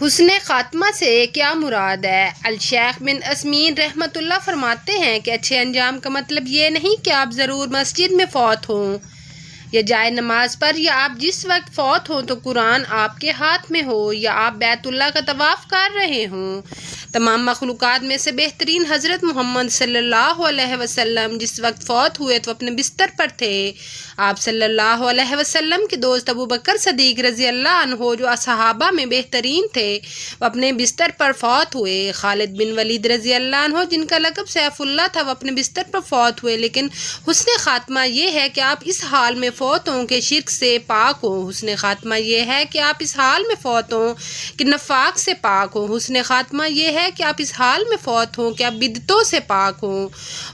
حسن خاتمہ سے کیا مراد ہے؟ الشیخ بن عثیمین رحمۃ اللہ فرماتے ہیں کہ اچھے انجام کا مطلب یہ نہیں کہ آپ ضرور مسجد میں فوت ہوں یا جائے نماز پر، یا آپ جس وقت فوت ہوں تو قرآن آپ کے ہاتھ میں ہو، یا آپ بیت اللہ کا طواف کر رہے ہوں۔ تمام مخلوقات میں سے بہترین حضرت محمد صلی اللہ علیہ وسلم جس وقت فوت ہوئے تو اپنے بستر پر تھے۔ آپ صلی اللہ علیہ وسلم کے دوست ابو بکر صدیق رضی اللہ عنہ جو صحابہ میں بہترین تھے، وہ اپنے بستر پر فوت ہوئے۔ خالد بن ولید رضی اللہ عنہ جن کا لقب سیف اللہ تھا، وہ اپنے بستر پر فوت ہوئے۔ لیکن حسن خاتمہ یہ ہے کہ آپ اس حال میں فوت ہوں کہ شرک سے پاک ہوں۔ حسن خاتمہ یہ ہے کہ آپ اس حال میں فوت ہوں کہ نفاق سے پاک ہوں۔ حسن خاتمہ یہ ہے کہ آپ اس حال میں فوت ہوں کہ آپ بدعتوں سے پاک ہوں۔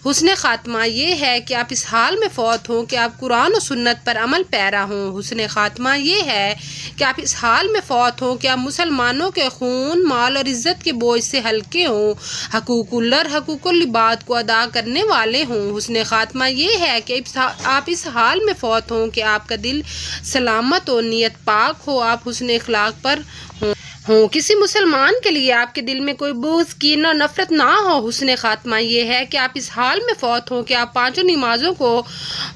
حسن خاتمہ یہ ہے کہ آپ اس حال میں فوت ہوں کہ آپ قرآن و سنت پر عمل پیرا ہوں۔ حسن خاتمہ یہ ہے کہ آپ اس حال میں فوت ہوں کہ آپ مسلمانوں کے خون، مال اور عزت کے بوجھ سے ہلکے ہوں، حقوق اللہ، حقوق العباد کو ادا کرنے والے ہوں۔ حسن خاتمہ یہ ہے کہ آپ اس حال میں فوت ہوں کہ آپ کا دل سلامت ہو، نیت پاک ہو، آپ حسن اخلاق پر ہوں، کسی مسلمان کے لیے آپ کے دل میں کوئی بغض، کینہ اور نفرت نہ ہو۔ حسن خاتمہ یہ ہے کہ آپ اس حال میں فوت ہوں کہ آپ پانچوں نمازوں کو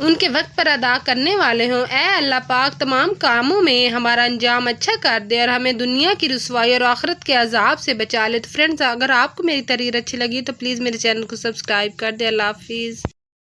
ان کے وقت پر ادا کرنے والے ہوں۔ اے اللہ پاک، تمام کاموں میں ہمارا انجام اچھا کر دے اور ہمیں دنیا کی رسوائی اور آخرت کے عذاب سے بچا لے۔ تو فرینڈز، اگر آپ کو میری تحریر اچھی لگی تو پلیز میرے چینل کو سبسکرائب کر دے۔ اللہ حافظ۔